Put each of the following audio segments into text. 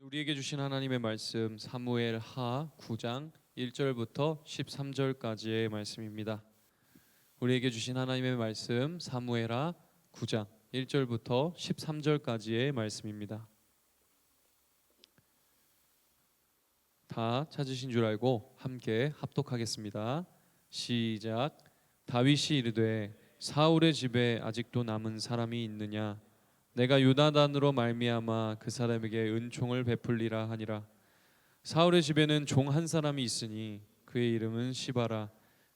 우리에게 주신 하나님의 말씀 사무엘 하 9장 1절부터 13절까지의 말씀입니다. 우리에게 주신 하나님의 말씀 사무엘 하 9장 1절부터 13절까지의 말씀입니다. 다 찾으신 줄 알고 함께 합독하겠습니다. 시작. 다윗이 이르되 사울의 집에 아직도 남은 사람이 있느냐? 내가 요나단으로 말미암아 그 사람에게 은총을 베풀리라 하니라. 사울의 집에는 종 한 사람이 있으니 그의 이름은 시바라.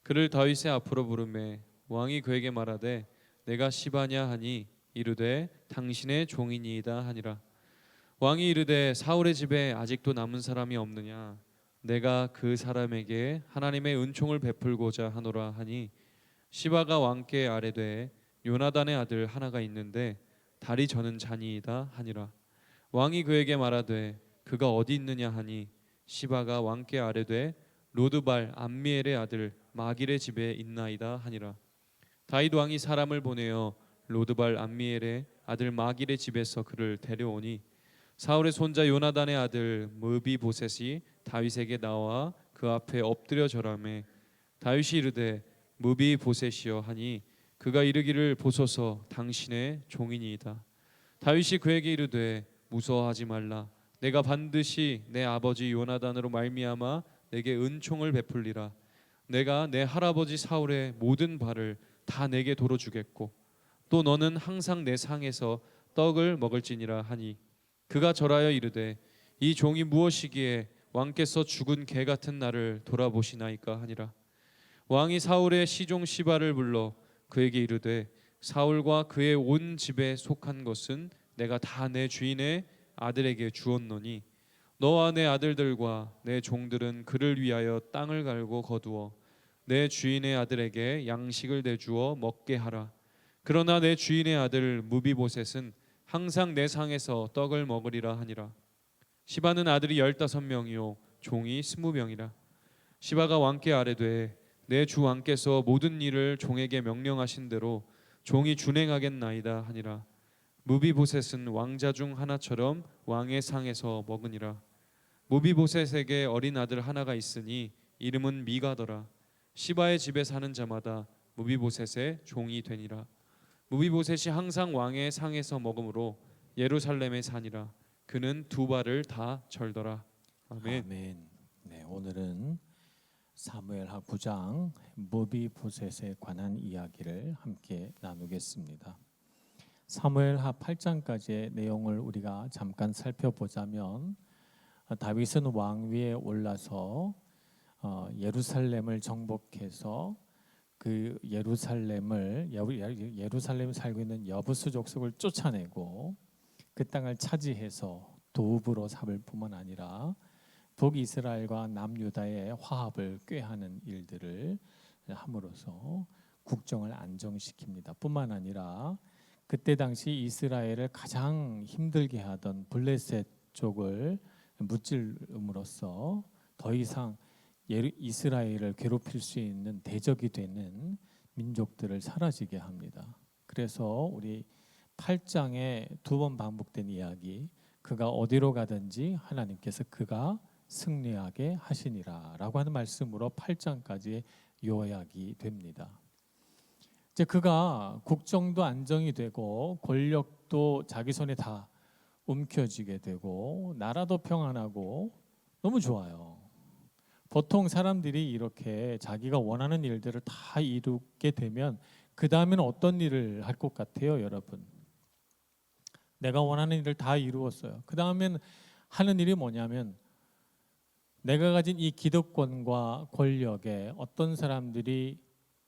그를 다윗의 앞으로 부르매 왕이 그에게 말하되 내가 시바냐 하니 이르되 당신의 종이니이다 하니라. 왕이 이르되 사울의 집에 아직도 남은 사람이 없느냐? 내가 그 사람에게 하나님의 은총을 베풀고자 하노라 하니 시바가 왕께 아뢰되 요나단의 아들 하나가 있는데 다리 저는 자니이다 하니라. 왕이 그에게 말하되 그가 어디 있느냐 하니 시바가 왕께 아뢰되 로드발 암미엘의 아들 마길의 집에 있나이다 하니라. 다윗 왕이 사람을 보내어 로드발 암미엘의 아들 마길의 집에서 그를 데려오니 사울의 손자 요나단의 아들 무비보셋이 다윗에게 나와 그 앞에 엎드려 절하매 다윗이 이르되 무비보셋이여 하니 그가 이르기를 보소서 당신의 종이니이다. 다윗이 그에게 이르되 무서워하지 말라. 내가 반드시 내 아버지 요나단으로 말미암아 내게 은총을 베풀리라. 내가 내 할아버지 사울의 모든 발을 다 내게 도로 주겠고 또 너는 항상 내 상에서 떡을 먹을지니라 하니 그가 절하여 이르되 이 종이 무엇이기에 왕께서 죽은 개 같은 나를 돌아보시나이까 하니라. 왕이 사울의 시종 시바를 불러 그에게 이르되 사울과 그의 온 집에 속한 것은 내가 다 내 주인의 아들에게 주었노니 너와 내 아들들과 내 종들은 그를 위하여 땅을 갈고 거두어 내 주인의 아들에게 양식을 내주어 먹게 하라. 그러나 내 주인의 아들 무비보셋은 항상 내 상에서 떡을 먹으리라 하니라. 시바는 아들이 15명이요 종이 20명이라. 시바가 왕께 아뢰되 내 주 왕께서 모든 일을 종에게 명령하신 대로 종이 준행하겠나이다 하니라. 무비보셋은 왕자 중 하나처럼 왕의 상에서 먹으니라. 무비보셋에게 어린 아들 하나가 있으니 이름은 미가더라. 시바의 집에 사는 자마다 무비보셋의 종이 되니라. 무비보셋이 항상 왕의 상에서 먹으므로 예루살렘에 사니라. 그는 두 발을 다 절더라. 아멘. 아멘. 네, 오늘은 사무엘하 9장 무비보셋에 관한 이야기를 함께 나누겠습니다. 사무엘하 8장까지의 내용을 우리가 잠깐 살펴보자면 다윗은 왕위에 올라서 예루살렘을 정복해서 그 예루살렘에 살고 있는 여부수 족속을 쫓아내고 그 땅을 차지해서 도읍으로 삼을 뿐만 아니라 북이스라엘과 남유다의 화합을 꾀하는 일들을 함으로써 국정을 안정시킵니다. 뿐만 아니라 그때 당시 이스라엘을 가장 힘들게 하던 블레셋 쪽을 무찔름으로써 더 이상 이스라엘을 괴롭힐 수 있는 대적이 되는 민족들을 사라지게 합니다. 그래서 우리 8장에 두 번 반복된 이야기, 그가 어디로 가든지 하나님께서 그가 승리하게 하시니라 라고 하는 말씀으로 8장까지 요약이 됩니다. 이제 그가 국정도 안정이 되고 권력도 자기 손에 다 움켜쥐게 되고 나라도 평안하고 너무 좋아요. 보통 사람들이 이렇게 자기가 원하는 일들을 다 이루게 되면 그 다음에는 어떤 일을 할 것 같아요, 여러분? 내가 원하는 일을 다 이루었어요. 그 다음엔 하는 일이 뭐냐면 내가 가진 이 기득권과 권력에 어떤 사람들이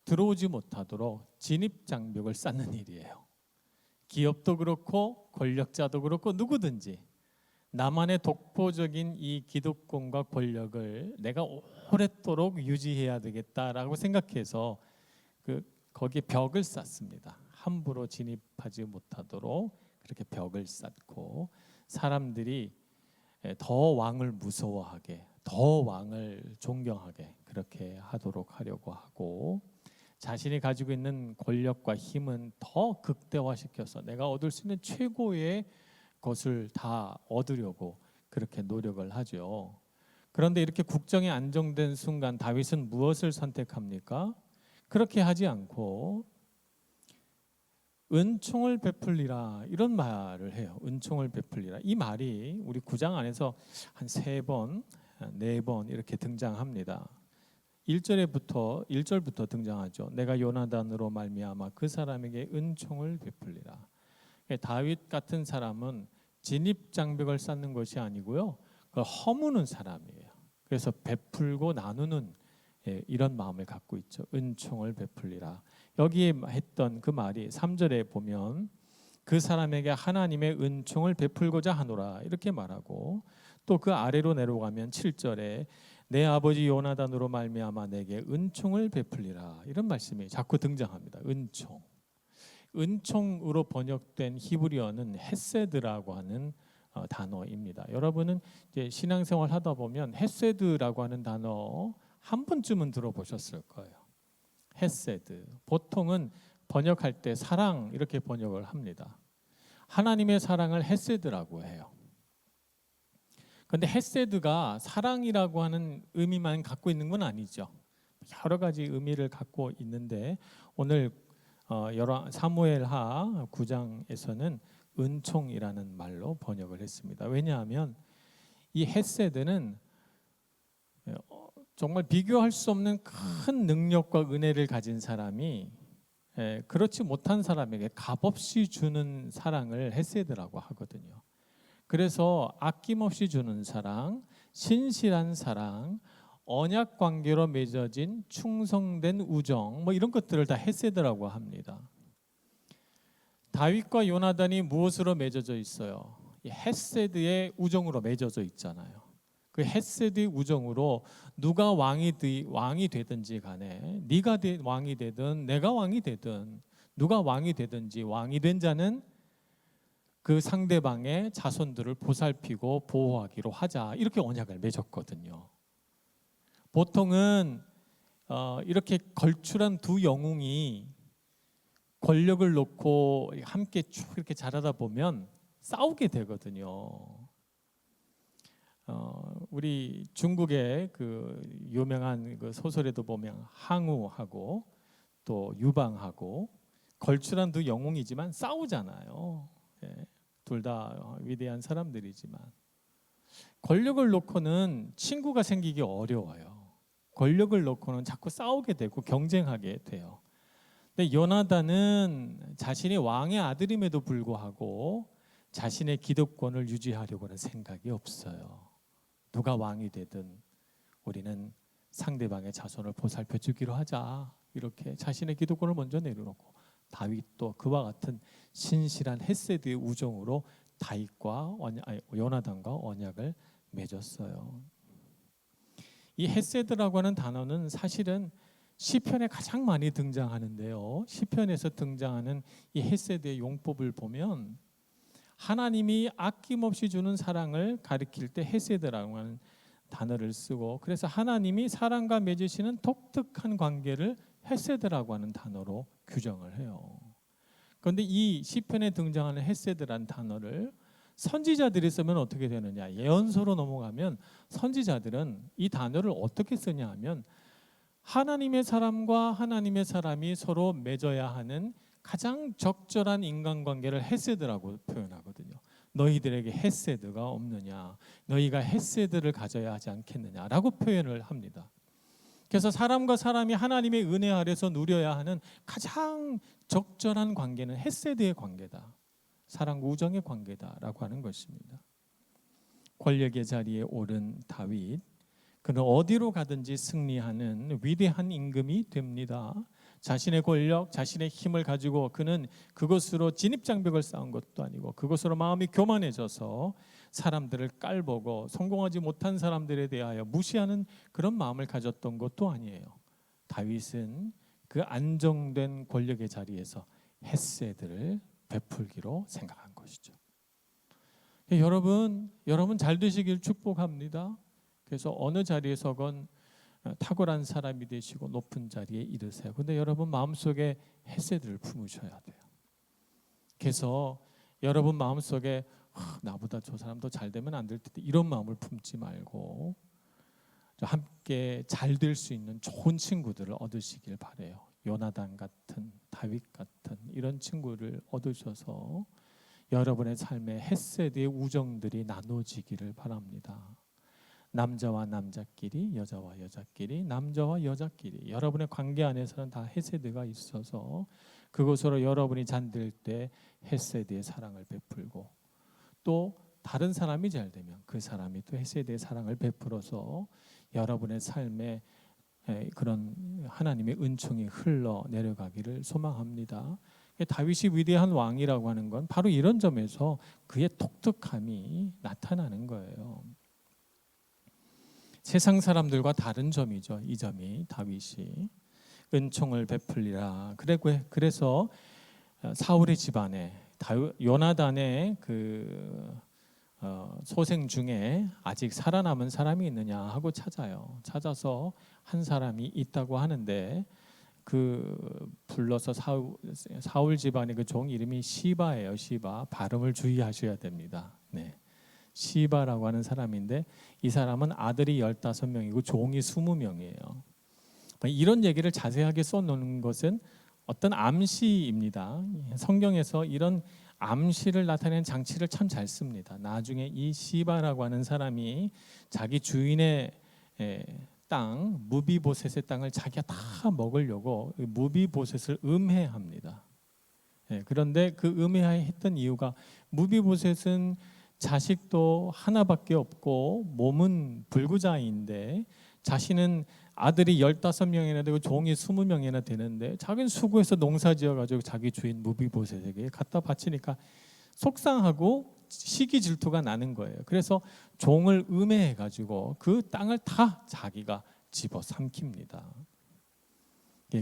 들어오지 못하도록 진입장벽을 쌓는 일이에요. 기업도 그렇고 권력자도 그렇고 누구든지 나만의 독보적인 이 기득권과 권력을 내가 오랫도록 유지해야 되겠다라고 생각해서 거기에 벽을 쌓습니다. 함부로 진입하지 못하도록 그렇게 벽을 쌓고 사람들이 더 왕을 무서워하게, 더 왕을 존경하게 그렇게 하려고 하고 자신이 가지고 있는 권력과 힘은 더 극대화시켜서 내가 얻을 수 있는 최고의 것을 다 얻으려고 그렇게 노력을 하죠. 그런데 이렇게 국정이 안정된 순간 다윗은 무엇을 선택합니까? 그렇게 하지 않고 은총을 베풀리라 이런 말을 해요. 은총을 베풀리라. 이 말이 우리 9장 안에서 한 3번, 4번 이렇게 등장합니다. 1절부터 등장하죠. 내가 요나단으로 말미암아 그 사람에게 은총을 베풀리라. 다윗 같은 사람은 진입 장벽을 쌓는 것이 아니고요. 그걸 허무는 사람이에요. 그래서 베풀고 나누는 이런 마음을 갖고 있죠. 은총을 베풀리라. 여기에 했던 그 말이 3절에 보면 그 사람에게 하나님의 은총을 베풀고자 하노라 이렇게 말하고 또 그 아래로 내려가면 7절에 내 아버지 요나단으로 말미암아 내게 은총을 베풀리라 이런 말씀이 자꾸 등장합니다. 은총. 은총으로 번역된 히브리어는 헤세드라고 하는 단어입니다. 여러분은 이제 신앙생활 하다 보면 헤세드라고 하는 단어 한 번쯤은 들어보셨을 거예요. 헤세드. 보통은 번역할 때 사랑 이렇게 번역을 합니다. 하나님의 사랑을 헤세드라고 해요. 그런데 헤세드가 사랑이라고 하는 의미만 갖고 있는 건 아니죠. 여러 가지 의미를 갖고 있는데 오늘 사무엘하 9장에서는 은총이라는 말로 번역을 했습니다. 왜냐하면 이 헤세드는 정말 비교할 수 없는 큰 능력과 은혜를 가진 사람이 그렇지 못한 사람에게 값없이 주는 사랑을 헤세드라고 하거든요. 그래서 아낌없이 주는 사랑, 신실한 사랑, 언약 관계로 맺어진 충성된 우정, 뭐 이런 것들을 다 헤세드라고 합니다. 다윗과 요나단이 무엇으로 맺어져 있어요? 이 헤세드의 우정으로 맺어져 있잖아요. 그 헤세드의 우정으로 누가 왕이 되든지 간에 네가 왕이 되든 내가 왕이 되든 누가 왕이 되든지 왕이 된 자는 그 상대방의 자손들을 보살피고 보호하기로 하자 이렇게 언약을 맺었거든요. 보통은 이렇게 걸출한 두 영웅이 권력을 놓고 함께 쭉 이렇게 자라다 보면 싸우게 되거든요. 우리 중국의 그 유명한 그 소설에도 보면 항우하고 또 유방하고 걸출한 두 영웅이지만 싸우잖아요. 둘 다 위대한 사람들이지만 권력을 놓고는 친구가 생기기 어려워요. 권력을 놓고는 자꾸 싸우게 되고 경쟁하게 돼요. 근데 요나단은 자신이 왕의 아들임에도 불구하고 자신의 기득권을 유지하려고 하는 생각이 없어요. 누가 왕이 되든 우리는 상대방의 자손을 보살펴 주기로 하자. 이렇게 자신의 기득권을 먼저 내려놓고 다윗도 그와 같은 신실한 헤세드의 우정으로 다윗과 요나단과 언약을 맺었어요. 이 헤세드라고 하는 단어는 사실은 시편에 가장 많이 등장하는데요. 시편에서 등장하는 이 헤세드의 용법을 보면 하나님이 아낌없이 주는 사랑을 가리킬 때 헤세드라고 하는 단어를 쓰고 그래서 하나님이 사람과 맺으시는 독특한 관계를 헤세드라고 하는 단어로 규정을 해요. 그런데 이 시편에 등장하는 헤세드라는 단어를 선지자들이 쓰면 어떻게 되느냐? 예언서로 넘어가면 선지자들은 이 단어를 어떻게 쓰냐 하면 하나님의 사람과 하나님의 사람이 서로 맺어야 하는 가장 적절한 인간관계를 헤세드라고 표현하거든요. 너희들에게 헤세드가 없느냐? 너희가 헤세드를 가져야 하지 않겠느냐라고 표현을 합니다. 그래서 사람과 사람이 하나님의 은혜 아래서 누려야 하는 가장 적절한 관계는 헤세드의 관계다. 사랑과 우정의 관계다라고 하는 것입니다. 권력의 자리에 오른 다윗, 그는 어디로 가든지 승리하는 위대한 임금이 됩니다. 자신의 권력, 자신의 힘을 가지고 그는 그것으로 진입장벽을 쌓은 것도 아니고 그것으로 마음이 교만해져서 사람들을 깔보고 성공하지 못한 사람들에 대하여 무시하는 그런 마음을 가졌던 것도 아니에요. 다윗은 그 안정된 권력의 자리에서 헤세드를 베풀기로 생각한 것이죠. 여러분 잘 되시길 축복합니다. 그래서 어느 자리에서건 탁월한 사람이 되시고 높은 자리에 이르세요. 근데 여러분 마음속에 헤세드를 품으셔야 돼요. 그래서 여러분 마음속에 나보다 저 사람도 잘 되면 안 될 텐데 이런 마음을 품지 말고 함께 잘 될 수 있는 좋은 친구들을 얻으시길 바래요. 요나단 같은, 다윗 같은 이런 친구를 얻으셔서 여러분의 삶에 헤세드의 우정들이 나눠지기를 바랍니다. 남자와 남자끼리, 여자와 여자끼리, 남자와 여자끼리 여러분의 관계 안에서는 다 헤세드가 있어서 그곳으로 여러분이 잠들 때 헤세드의 사랑을 베풀고 또 다른 사람이 잘 되면 그 사람이 또 헤세드의 사랑을 베풀어서 여러분의 삶에 그런 하나님의 은총이 흘러 내려가기를 소망합니다. 다윗이 위대한 왕이라고 하는 건 바로 이런 점에서 그의 독특함이 나타나는 거예요. 세상 사람들과 다른 점이죠. 이 점이 다윗이 은총을 베풀리라. 그래서 사울의 집안에 요나단의 소생 중에 아직 살아남은 사람이 있느냐 하고 찾아서 한 사람이 있다고 하는데 불러서 사울 집안의 그 종 이름이 시바예요. 시바. 발음을 주의하셔야 됩니다. 네. 시바라고 하는 사람인데 이 사람은 아들이 15명이고 종이 20명이에요. 이런 얘기를 자세하게 써놓은 것은 어떤 암시입니다. 성경에서 이런 암시를 나타내는 장치를 참 잘 씁니다. 나중에 이 시바라고 하는 사람이 자기 주인의 땅 무비보셋의 땅을 자기가 다 먹으려고 무비보셋을 음해합니다. 그런데 그 음해했던 이유가 무비보셋은 자식도 하나밖에 없고 몸은 불구자인데 자신은 아들이 15명이나 되고 종이 20명이나 되는데 자기는 수고해서 농사지어가지고 자기 주인 무비보셋에게 갖다 바치니까 속상하고 시기 질투가 나는 거예요. 그래서 종을 음해해가지고 그 땅을 다 자기가 집어삼킵니다.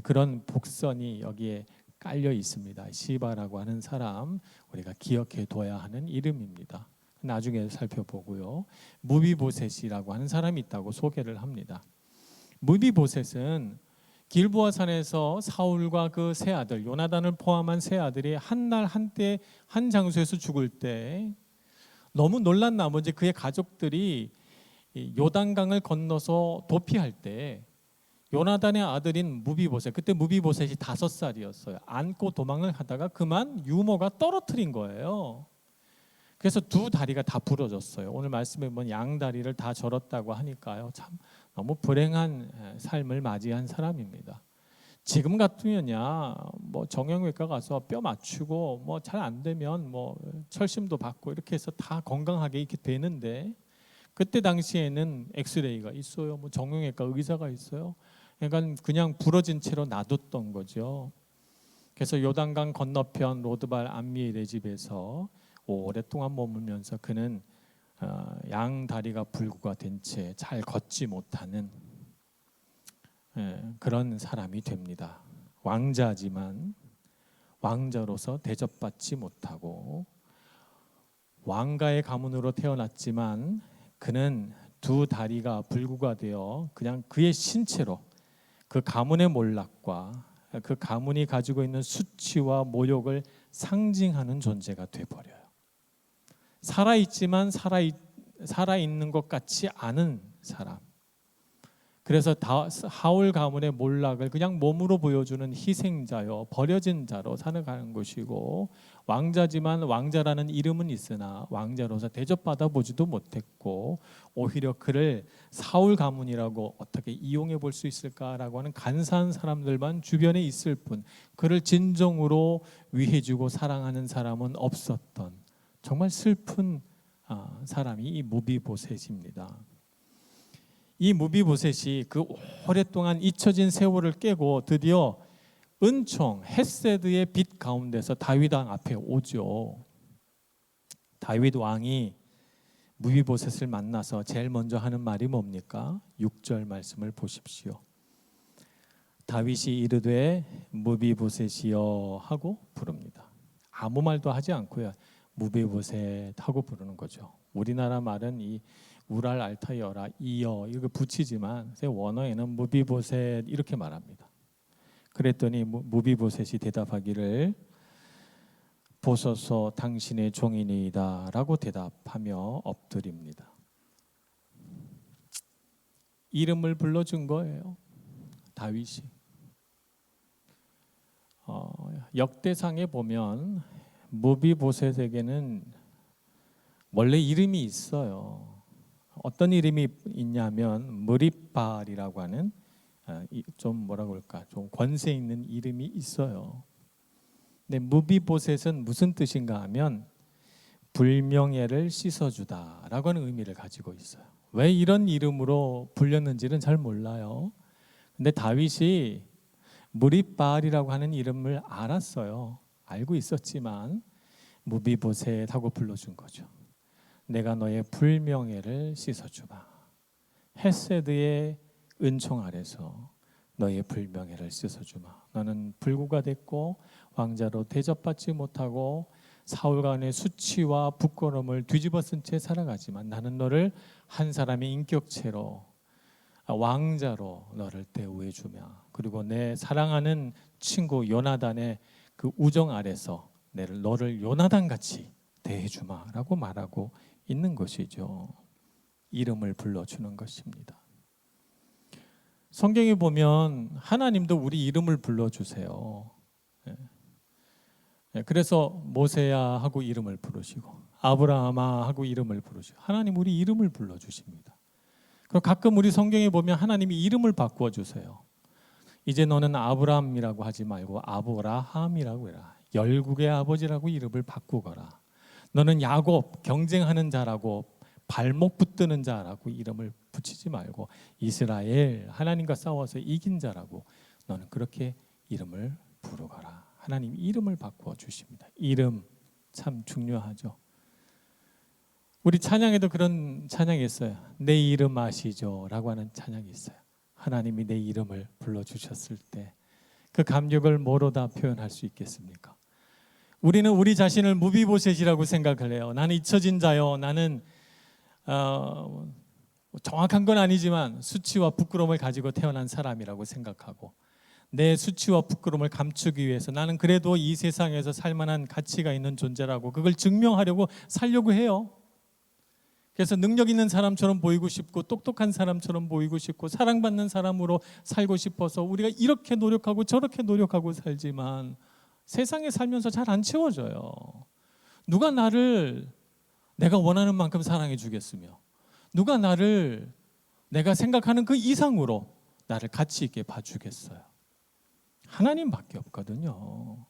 그런 복선이 여기에 깔려 있습니다. 시바라고 하는 사람 우리가 기억해 둬야 하는 이름입니다. 나중에 살펴보고요. 무비보셋이라고 하는 사람이 있다고 소개를 합니다. 무비보셋은 길보아 산에서 사울과 그 세 아들 요나단을 포함한 세 아들이 한 날 한때 한 장소에서 죽을 때 너무 놀란 나머지 그의 가족들이 요단강을 건너서 도피할 때 요나단의 아들인 무비보셋, 그때 무비보셋이 5살이었어요. 안고 도망을 하다가 그만 유모가 떨어뜨린 거예요. 그래서 두 다리가 다 부러졌어요. 오늘 말씀에 보면 양다리를 다 절었다고 하니까요. 참 너무 불행한 삶을 맞이한 사람입니다. 지금 같으면야 뭐 정형외과 가서 뼈 맞추고 뭐 잘 안 되면 뭐 철심도 받고 이렇게 해서 다 건강하게 이렇게 되는데 그때 당시에는 엑스레이가 있어요. 뭐 정형외과 의사가 있어요. 그러니까 그냥 부러진 채로 놔뒀던 거죠. 그래서 요단강 건너편 로드발 암미엘의 집에서 오랫동안 머물면서 그는 양 다리가 불구가 된 채 잘 걷지 못하는 그런 사람이 됩니다. 왕자지만 왕자로서 대접받지 못하고 왕가의 가문으로 태어났지만 그는 두 다리가 불구가 되어 그냥 그의 신체로 그 가문의 몰락과 그 가문이 가지고 있는 수치와 모욕을 상징하는 존재가 돼버려요. 살아있지만 살아있는 것 같지 않은 사람. 그래서 하울 가문의 몰락을 그냥 몸으로 보여주는 희생자요, 버려진 자로 살아가는 것이고 왕자지만 왕자라는 이름은 있으나 왕자로서 대접받아 보지도 못했고 오히려 그를 사울 가문이라고 어떻게 이용해 볼 수 있을까라고 하는 간사한 사람들만 주변에 있을 뿐 그를 진정으로 위해주고 사랑하는 사람은 없었던 정말 슬픈 사람이 이 무비보셋입니다. 이 무비보셋이 그 오랫동안 잊혀진 세월을 깨고 드디어 은총 헤세드의 빛 가운데서 다윗 왕 앞에 오죠. 다윗 왕이 무비보셋을 만나서 제일 먼저 하는 말이 뭡니까? 6절 말씀을 보십시오. 다윗이 이르되 무비보셋이여 하고 부릅니다. 아무 말도 하지 않고요. 무비보셋 하고 부르는 거죠. 우리나라 말은 이 우랄 알타이어라 이어 이렇게 붙이지만 원어에는 무비보셋 이렇게 말합니다. 그랬더니 무비보셋이 대답하기를 보소서 당신의 종이니이다 라고 대답하며 엎드립니다. 이름을 불러준 거예요, 다윗이. 역대상에 보면 무비보셋에게는 원래 이름이 있어요. 어떤 이름이 있냐면 무립발이라고 하는 좀 뭐라고 할까, 좀 권세 있는 이름이 있어요. 근데 무비보셋은 무슨 뜻인가 하면 불명예를 씻어주다라고 하는 의미를 가지고 있어요. 왜 이런 이름으로 불렸는지는 잘 몰라요. 근데 다윗이 무립발이라고 하는 이름을 알았어요. 알고 있었지만 무비보셋하고 불러준 거죠. 내가 너의 불명예를 씻어주마. 헤세드의 은총 아래서 너의 불명예를 씻어주마. 너는 불구가 됐고 왕자로 대접받지 못하고 사울간의 수치와 부끄러움을 뒤집어쓴 채 살아가지만 나는 너를 한 사람의 인격체로 왕자로 너를 대우해 주며, 그리고 내 사랑하는 친구 요나단의 그 우정 아래서 너를 요나단 같이 대해 주마라고 말하고 있는 것이죠. 이름을 불러주는 것입니다. 성경에 보면 하나님도 우리 이름을 불러주세요. 그래서 모세야 하고 이름을 부르시고 아브라함아 하고 이름을 부르시고 하나님 우리 이름을 불러주십니다. 그리고 가끔 우리 성경에 보면 하나님이 이름을 바꾸어 주세요. 이제 너는 아브라함이라고 하지 말고 아브라함이라고 해라. 열국의 아버지라고 이름을 바꾸거라. 너는 야곱, 경쟁하는 자라고 발목 붙드는 자라고 이름을 붙이지 말고 이스라엘, 하나님과 싸워서 이긴 자라고 너는 그렇게 이름을 부르거라. 하나님 이름을 바꾸어 주십니다. 이름 참 중요하죠. 우리 찬양에도 그런 찬양이 있어요. 내 이름 아시죠? 라고 하는 찬양이 있어요. 하나님이 내 이름을 불러주셨을 때 그 감격을 뭐로 다 표현할 수 있겠습니까? 우리는 우리 자신을 무비보셋이라고 생각을 해요. 나는 잊혀진 자요. 나는 정확한 건 아니지만 수치와 부끄러움을 가지고 태어난 사람이라고 생각하고 내 수치와 부끄러움을 감추기 위해서 나는 그래도 이 세상에서 살만한 가치가 있는 존재라고 그걸 증명하려고 살려고 해요. 그래서 능력 있는 사람처럼 보이고 싶고 똑똑한 사람처럼 보이고 싶고 사랑받는 사람으로 살고 싶어서 우리가 이렇게 노력하고 저렇게 노력하고 살지만 세상에 살면서 잘 안 채워져요. 누가 나를 내가 원하는 만큼 사랑해 주겠으며 누가 나를 내가 생각하는 그 이상으로 나를 가치 있게 봐주겠어요. 하나님밖에 없거든요.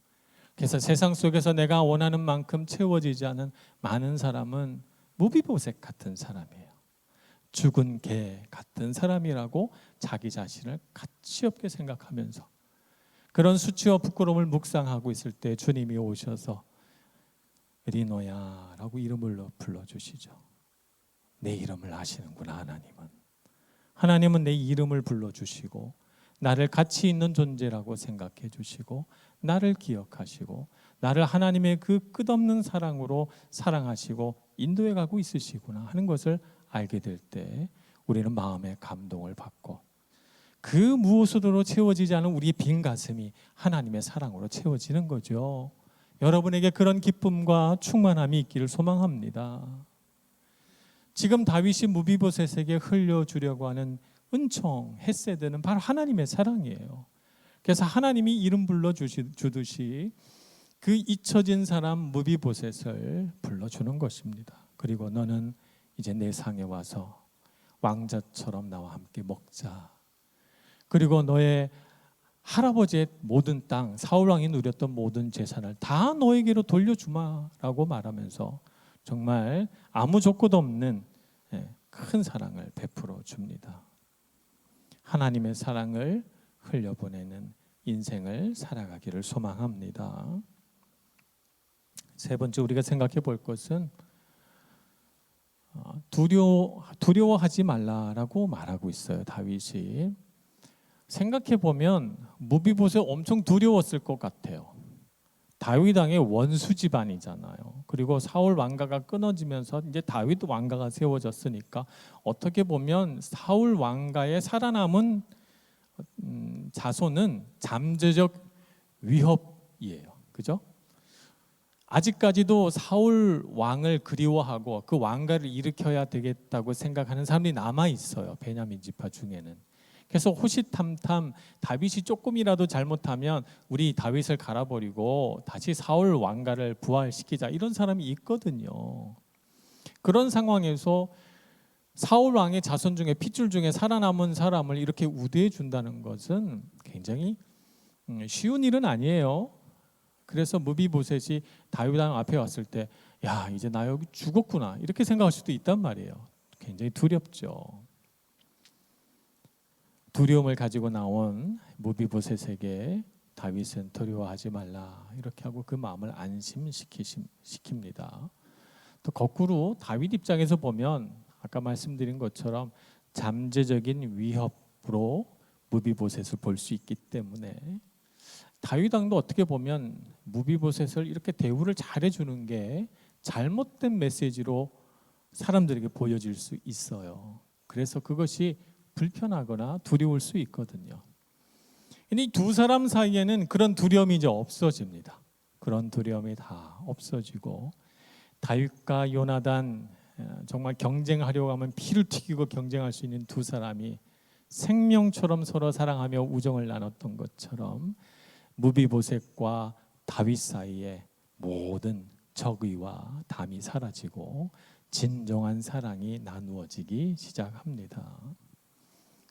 그래서 세상 속에서 내가 원하는 만큼 채워지지 않은 많은 사람은 무비보셋 같은 사람이에요. 죽은 개 같은 사람이라고 자기 자신을 가치 없게 생각하면서 그런 수치와 부끄러움을 묵상하고 있을 때 주님이 오셔서 리노야 라고 이름을 불러주시죠. 내 이름을 아시는구나. 하나님은 내 이름을 불러주시고 나를 가치 있는 존재라고 생각해 주시고 나를 기억하시고 나를 하나님의 그 끝없는 사랑으로 사랑하시고 인도해 가고 있으시구나 하는 것을 알게 될 때 우리는 마음의 감동을 받고 그 무엇으로 채워지지 않은 우리의 빈 가슴이 하나님의 사랑으로 채워지는 거죠. 여러분에게 그런 기쁨과 충만함이 있기를 소망합니다. 지금 다윗이 무비보셋에게 흘려주려고 하는 은총, 헤세드는 바로 하나님의 사랑이에요. 그래서 하나님이 이름 불러주듯이 그 잊혀진 사람 무비보셋을 불러주는 것입니다. 그리고 너는 이제 내 상에 와서 왕자처럼 나와 함께 먹자. 그리고 너의 할아버지의 모든 땅, 사울왕이 누렸던 모든 재산을 다 너에게로 돌려주마라고 말하면서 정말 아무 조건도 없는 큰 사랑을 베풀어 줍니다. 하나님의 사랑을 흘려보내는 인생을 살아가기를 소망합니다. 세 번째 우리가 생각해 볼 것은 두려워하지 말라라고 말하고 있어요. 다윗이. 생각해 보면 무비보셋 엄청 두려웠을 것 같아요. 다윗 왕의 원수 집안이잖아요. 그리고 사울 왕가가 끊어지면서 이제 다윗 왕가가 세워졌으니까 어떻게 보면 사울 왕가의 살아남은 자손은 잠재적 위협이에요. 그죠? 아직까지도 사울 왕을 그리워하고 그 왕가를 일으켜야 되겠다고 생각하는 사람들이 남아 있어요. 베냐민 지파 중에는. 그래서 호시탐탐 다윗이 조금이라도 잘못하면 우리 다윗을 갈아버리고 다시 사울 왕가를 부활시키자, 이런 사람이 있거든요. 그런 상황에서 사울 왕의 자손 중에 핏줄 중에 살아남은 사람을 이렇게 우대해 준다는 것은 굉장히 쉬운 일은 아니에요. 그래서 무비보셋이 다윗 왕 앞에 왔을 때, 야, 이제 나 여기 죽었구나, 이렇게 생각할 수도 있단 말이에요. 굉장히 두렵죠. 두려움을 가지고 나온 무비보셋에게 다윗은 두려워하지 말라, 이렇게 하고 그 마음을 안심시킵니다. 또 거꾸로 다윗 입장에서 보면 아까 말씀드린 것처럼 잠재적인 위협으로 무비보셋을 볼 수 있기 때문에 다윗 왕도 어떻게 보면 무비보셋을 이렇게 대우를 잘해주는 게 잘못된 메시지로 사람들에게 보여질 수 있어요. 그래서 그것이 불편하거나 두려울 수 있거든요. 이 두 사람 사이에는 그런 두려움이 이제 없어집니다. 그런 두려움이 다 없어지고 다윗과 요나단, 정말 경쟁하려고 하면 피를 튀기고 경쟁할 수 있는 두 사람이 생명처럼 서로 사랑하며 우정을 나눴던 것처럼 무비보셋과 다윗 사이에 모든 적의와 담이 사라지고 진정한 사랑이 나누어지기 시작합니다.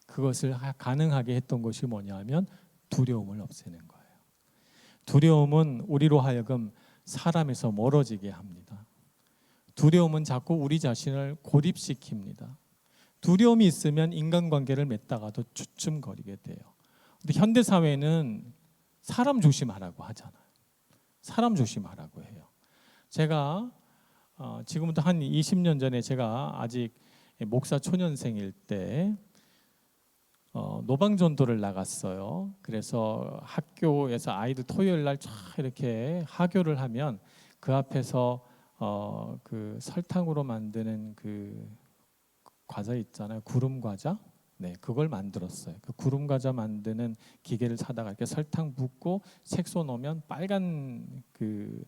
그것을 가능하게 했던 것이 뭐냐면 두려움을 없애는 거예요. 두려움은 우리로 하여금 사람에서 멀어지게 합니다. 두려움은 자꾸 우리 자신을 고립시킵니다. 두려움이 있으면 인간관계를 맺다가도 주춤거리게 돼요. 근데 현대 사회는 사람 조심하라고 하잖아요. 사람 조심하라고 해요. 제가 지금부터 한 20년 전에 제가 아직 목사 초년생일 때 노방전도를 나갔어요. 그래서 학교에서 아이들 토요일 날 쫙 이렇게 하교를 하면 그 앞에서 그 설탕으로 만드는 그 과자 있잖아요. 구름 과자. 네, 그걸 만들었어요. 그 구름 과자 만드는 기계를 사다가 이렇게 설탕 붓고 색소 넣으면 빨간 그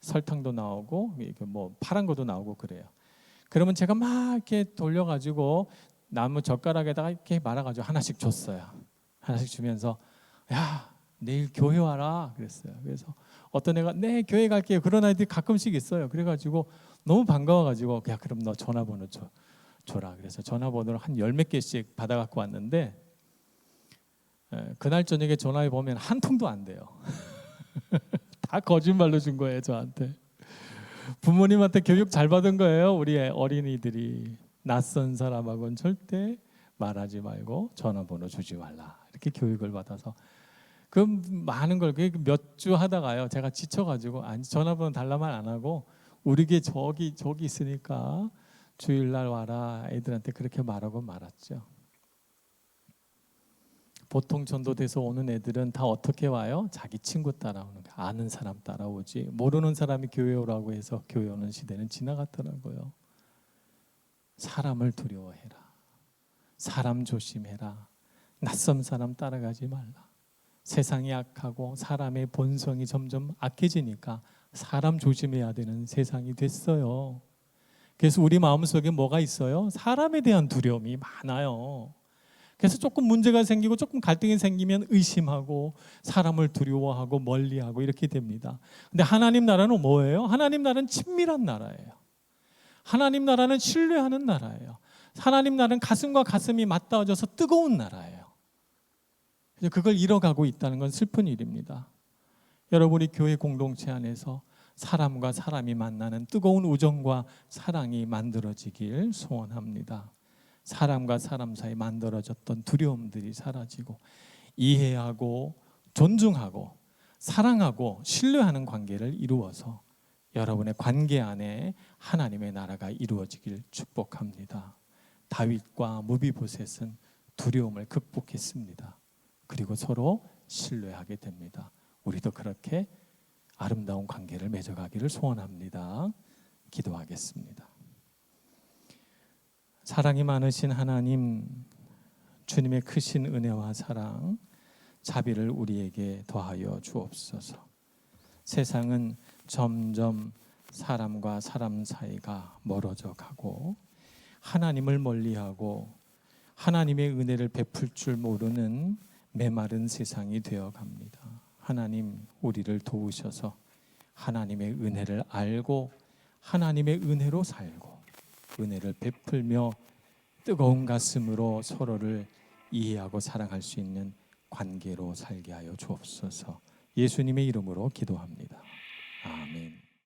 설탕도 나오고 뭐 파란 것도 나오고 그래요. 그러면 제가 막 이렇게 돌려가지고 나무 젓가락에다가 이렇게 말아가지고 하나씩 줬어요. 하나씩 주면서 야, 내일 교회 와라 그랬어요. 그래서 어떤 애가 네, 교회 갈게요. 그런 아이들이 가끔씩 있어요. 그래가지고 너무 반가워가지고 야, 그럼 너 전화번호 줘라. 그래서 전화번호를 한 10몇 개씩 받아갖고 왔는데 그날 저녁에 전화해 보면 한 통도 안 돼요. 다 거짓말로 준 거예요, 저한테. 부모님한테 교육 잘 받은 거예요. 우리 어린이들이 낯선 사람하고는 절대 말하지 말고 전화번호 주지 말라, 이렇게 교육을 받아서 그 많은 걸 몇 주 하다가요, 제가 지쳐가지고 아니, 전화번호 달라만 안 하고 우리 게 저기 있으니까 주일날 와라, 애들한테 그렇게 말하고 말았죠. 보통 전도돼서 오는 애들은 다 어떻게 와요? 자기 친구 따라오는 거예요. 아는 사람 따라오지 모르는 사람이 교회 오라고 해서 교회 오는 시대는 지나갔더라고요. 사람을 두려워해라. 사람 조심해라. 낯선 사람 따라가지 말라. 세상이 악하고 사람의 본성이 점점 악해지니까 사람 조심해야 되는 세상이 됐어요. 그래서 우리 마음속에 뭐가 있어요? 사람에 대한 두려움이 많아요. 그래서 조금 문제가 생기고 조금 갈등이 생기면 의심하고 사람을 두려워하고 멀리하고 이렇게 됩니다. 근데 하나님 나라는 뭐예요? 하나님 나라는 친밀한 나라예요. 하나님 나라는 신뢰하는 나라예요. 하나님 나라는 가슴과 가슴이 맞닿아져서 뜨거운 나라예요. 그걸 잃어가고 있다는 건 슬픈 일입니다. 여러분이 교회 공동체 안에서 사람과 사람이 만나는 뜨거운 우정과 사랑이 만들어지길 소원합니다. 사람과 사람 사이 만들어졌던 두려움들이 사라지고 이해하고 존중하고 사랑하고 신뢰하는 관계를 이루어서 여러분의 관계 안에 하나님의 나라가 이루어지길 축복합니다. 다윗과 무비보셋은 두려움을 극복했습니다. 그리고 서로 신뢰하게 됩니다. 우리도 그렇게 아름다운 관계를 맺어가기를 소원합니다. 기도하겠습니다. 사랑이 많으신 하나님, 주님의 크신 은혜와 사랑, 자비를 우리에게 더하여 주옵소서. 세상은 점점 사람과 사람 사이가 멀어져 가고 하나님을 멀리하고 하나님의 은혜를 베풀 줄 모르는 메마른 세상이 되어 갑니다. 하나님 우리를 도우셔서 하나님의 은혜를 알고 하나님의 은혜로 살고 은혜를 베풀며 뜨거운 가슴으로 서로를 이해하고 사랑할 수 있는 관계로 살게 하여 주옵소서. 예수님의 이름으로 기도합니다. 아멘.